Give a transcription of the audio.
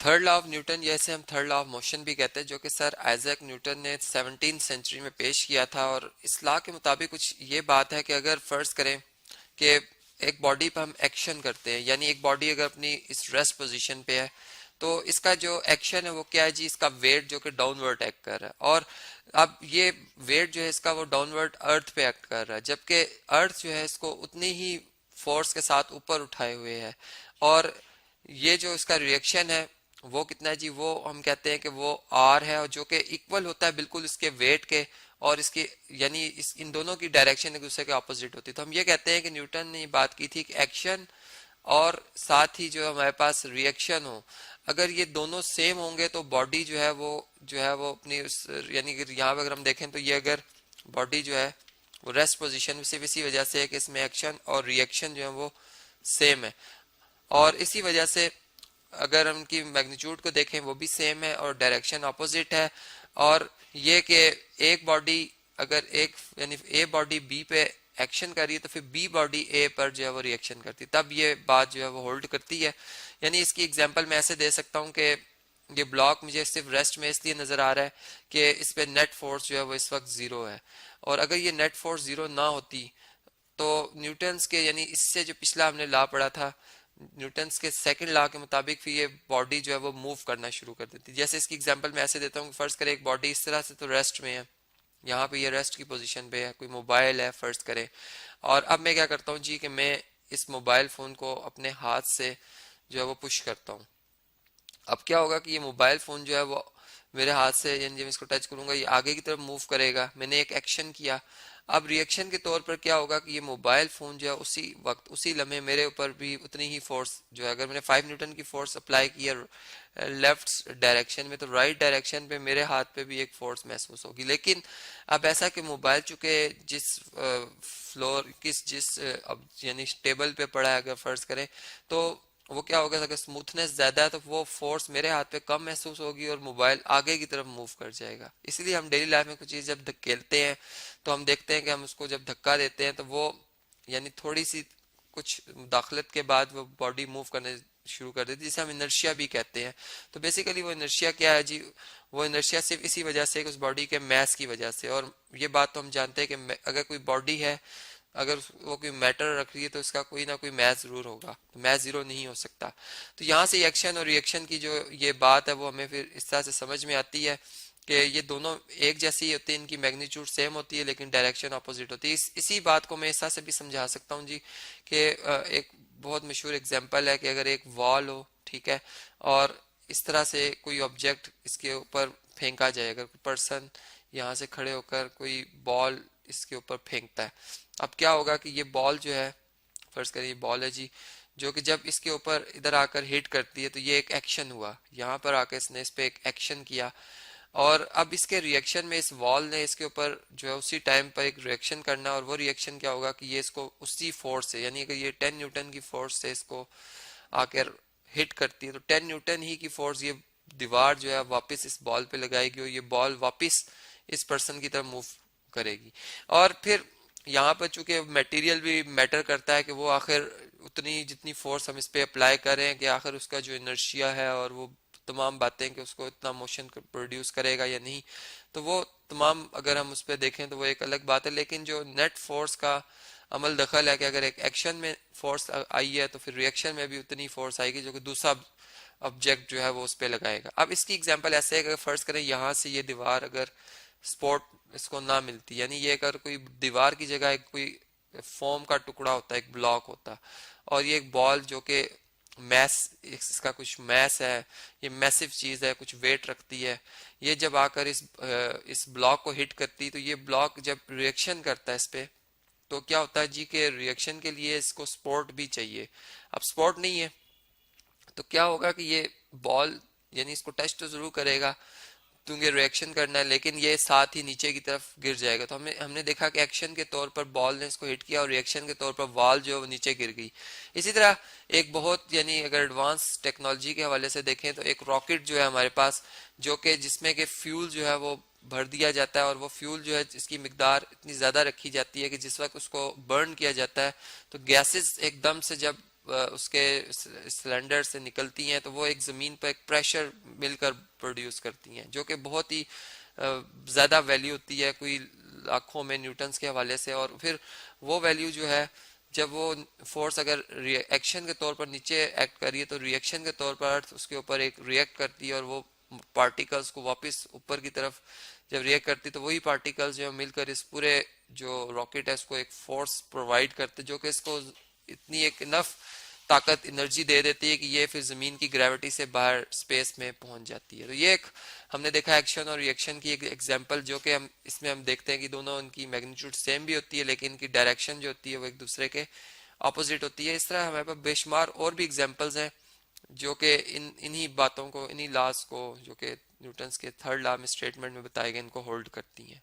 Third law of Newton, जैसे हम third law of motion भी कहते हैं, जो कि सर आइजैक न्यूटन ने 17th सेंचुरी में पेश किया था। और इस लॉ के मुताबिक कुछ ये बात है कि अगर फर्ज करें कि एक बॉडी पर हम एक्शन करते हैं, यानी एक बॉडी अगर अपनी इस रेस्ट पोजीशन पे है, तो इसका जो एक्शन है वो क्या है जी, इसका वेट जो कि डाउनवर्ड एक्ट कर रहा है। और अब ये वेट जो है इसका वो डाउनवर्ड अर्थ पे एक्ट कर रहा है, जबकि अर्थ जो है इसको उतनी ही फोर्स के साथ ऊपर उठाए हुए है। और ये जो इसका रिएक्शन है वो कितना है जी, वो हम कहते हैं कि वो आर है, और जो कि इक्वल होता है बिल्कुल इसके वेट के। और इसकी यानी इन दोनों की डायरेक्शन एक दूसरे के ऑपोजिट होती है। तो हम ये कहते हैं कि न्यूटन ने बात की थी कि एक्शन और साथ ही जो हमारे पास रिएक्शन हो, अगर ये दोनों सेम होंगे तो बॉडी जो है वो अपनी उस यानी कि यहाँ पे अगर हम देखें तो ये अगर बॉडी जो है वो रेस्ट पोजीशन में सिर्फ इसी वजह से है कि इसमें एक्शन और रिएक्शन जो है वो सेम है। और इसी वजह से अगर हम उनकी मैग्नीट्यूड को देखें वो भी सेम है और डायरेक्शन अपोजिट है। और ये कि एक बॉडी अगर एक यानी ए बॉडी बी पे एक्शन कर रही है तो फिर बी बॉडी ए पर जो है वो रिएक्शन करती है, तब ये बात जो है वो होल्ड करती है। यानी इसकी एग्जांपल मैं ऐसे दे सकता हूँ कि ये ब्लॉक मुझे सिर्फ रेस्ट में इसलिए नजर आ रहा है कि इस पे नेट फोर्स जो है वो इस वक्त जीरो है। और अगर ये नेट फोर्स जीरो ना होती तो न्यूटन्स के यानी इससे जो पिछला हमने लॉ पढ़ा था, न्यूटन्स के सेकंड लॉ के मुताबिक फिर ये बॉडी जो है वो मूव करना शुरू कर देती है। जैसे इसकी एग्जांपल मैं ऐसे देता हूँ, फर्ज करें एक बॉडी इस तरह से तो रेस्ट में है, यहाँ पे ये रेस्ट की पोजीशन पे है, कोई मोबाइल है फर्ज करें। और अब मैं क्या करता हूँ जी कि मैं इस मोबाइल फोन को अपने हाथ से जो है वो पुश करता हूँ। अब क्या होगा कि ये मोबाइल फोन जो है वो मेरे हाथ से यानी जब इसको टच करूंगा ये आगे की तरफ मूव करेगा, मैंने एक एक्शन किया। अब रिएक्शन के तौर पर क्या होगा कि ये मोबाइल फोन जो है उसी वक्त उसी लम्हे मेरे ऊपर भी उतनी ही फोर्स जो है, अगर मैंने 5 न्यूटन की फोर्स अप्लाई की है लेफ्ट डायरेक्शन में, तो राइट डायरेक्शन पे मेरे हाथ पे भी एक फोर्स महसूस होगी। लेकिन अब ऐसा कि मोबाइल चूंकि जिस फ्लोर किस जिस अब यानी टेबल पे पड़ा है अगर फर्ज करें, तो वो क्या होगा, अगर स्मूथनेस ज्यादा है तो वो फोर्स मेरे हाथ पे कम महसूस होगी और मोबाइल आगे की तरफ मूव कर जाएगा। इसलिए हम डेली लाइफ में कुछ चीज जब धकेलते हैं तो हम देखते हैं कि हम उसको जब धक्का देते हैं तो वो यानी थोड़ी सी कुछ दाखलत के बाद वो बॉडी मूव करने शुरू कर देती है, जिसे हम इनर्शिया भी कहते हैं। तो बेसिकली वो इनर्शिया क्या है जी, वो इनर्शिया सिर्फ इसी वजह से उस बॉडी के मैस की वजह से। और ये बात तो हम जानते हैं कि अगर कोई बॉडी है, अगर वो कोई मैटर रख रही है तो इसका कोई ना कोई मैथ जरूर होगा, तो मैथ जीरो नहीं हो सकता। तो यहाँ से एक्शन और रिएक्शन की जो ये बात है वो हमें फिर इस तरह से समझ में आती है कि ये दोनों एक जैसी होती है, इनकी मैग्नीट्यूड सेम होती है लेकिन डायरेक्शन अपोजिट होती है। इसी बात को मैं इस तरह से भी समझा सकता हूँ जी कि एक बहुत मशहूर एग्जांपल है कि अगर एक वॉल हो, ठीक है, और इस तरह से कोई ऑब्जेक्ट इसके ऊपर फेंका जाए, अगर कोई पर्सन यहाँ से खड़े होकर कोई बॉल इसके ऊपर फेंकता है, अब क्या होगा कि ये बॉल जो है, फर्ज करिए ये बॉल है जी, जो कि जब इसके ऊपर इधर आकर हिट करती है तो ये एक एक्शन हुआ, यहाँ पर आकर इसने इस पे एक एक्शन किया। और अब इसके रिएक्शन में इस वॉल ने इसके ऊपर जो है उसी टाइम पर एक रिएक्शन करना, और वो रिएक्शन क्या होगा कि ये इसको उसी फोर्स से यानी कि ये 10 न्यूटन की फोर्स से इसको आकर हिट करती है, तो 10 न्यूटन ही की फोर्स ये दीवार जो है वापस इस बॉल पे लगाएगी और ये बॉल वापस इस पर्सन की तरफ मूव करेगी। और फिर यहाँ पर चूंकि मटेरियल भी मैटर करता है कि वो आखिर उतनी जितनी फोर्स हम इस पे अप्लाई करें कि आखिर उसका जो इनर्शिया है और वो तमाम बातें कि उसको इतना मोशन प्रोड्यूस करेगा या नहीं, तो वो तमाम अगर हम उस पर देखें तो वो एक अलग बात है। लेकिन जो नेट फोर्स का अमल दखल है कि अगर एक एक्शन में फोर्स आई है तो फिर रिएक्शन में भी उतनी फोर्स आएगी जो कि दूसरा ऑब्जेक्ट जो है वो उस पर लगाएगा। अब इसकी एग्जांपल ऐसे है कि फर्ज करें यहाँ से ये दीवार अगर स्पॉट इसको ना मिलती, यानी ये अगर कोई दीवार की जगह एक कोई फोम का टुकड़ा होता है, एक ब्लॉक होता, और ये एक बॉल जो कि मैस इसका कुछ मैस है, ये मैसिव चीज है, कुछ वेट रखती है, ये जब आकर इस ब्लॉक को हिट करती तो ये ब्लॉक जब रिएक्शन करता है इस पे, तो क्या होता है जी के रिएक्शन के लिए इसको सपोर्ट भी चाहिए। अब सपोर्ट नहीं है तो क्या होगा कि ये बॉल यानी इसको टच तो जरूर करेगा क्योंकि रिएक्शन करना है, लेकिन ये साथ ही नीचे की तरफ गिर जाएगा। तो हमने देखा कि एक्शन के तौर पर बॉल ने इसको हिट किया और रिएक्शन के तौर पर बॉल जो है वो नीचे गिर गई। इसी तरह एक बहुत यानी अगर एडवांस टेक्नोलॉजी के हवाले से देखें तो एक रॉकेट जो है हमारे पास, जो कि जिसमें के फ्यूल जो है वो भर दिया जाता है और वो फ्यूल जो है इसकी मिकदार इतनी ज्यादा रखी जाती है कि जिस वक्त उसको बर्न किया जाता है तो गैसेस एकदम से जब उसके सिलेंडर से निकलती हैं तो वो एक ज़मीन पर एक प्रेशर मिलकर प्रोड्यूस करती हैं, जो कि बहुत ही ज़्यादा वैल्यू होती है, कोई लाखों में न्यूटन्स के हवाले से। और फिर वो वैल्यू जो है, जब वो फोर्स अगर रिएक्शन के तौर पर नीचे एक्ट कर रही है तो रिएक्शन के तौर पर अर्थ उसके ऊपर एक रिएक्ट करती है, और वो पार्टिकल्स को वापस ऊपर की तरफ जब रिएक्ट करती है तो वही पार्टिकल्स जो मिलकर इस पूरे जो रॉकेट है उसको एक फोर्स प्रोवाइड करते, जो कि इसको इतनी एक इनफ ताकत एनर्जी दे देती है कि ये फिर जमीन की ग्रेविटी से बाहर स्पेस में पहुंच जाती है। तो ये एक हमने देखा एक्शन और रिएक्शन की एक एग्जांपल, जो कि हम इसमें हम देखते हैं कि दोनों इनकी मैग्नीट्यूड सेम भी होती है, लेकिन इनकी डायरेक्शन जो होती है वो एक दूसरे के ऑपोजिट होती है। इस तरह हमारे पास बेशुमार और भी एग्जांपल्स हैं जो कि इन्हीं बातों को, इन्हीं लॉज को, जो कि न्यूटन्स के थर्ड लॉ में स्टेटमेंट में बताए गए, इनको होल्ड करती हैं।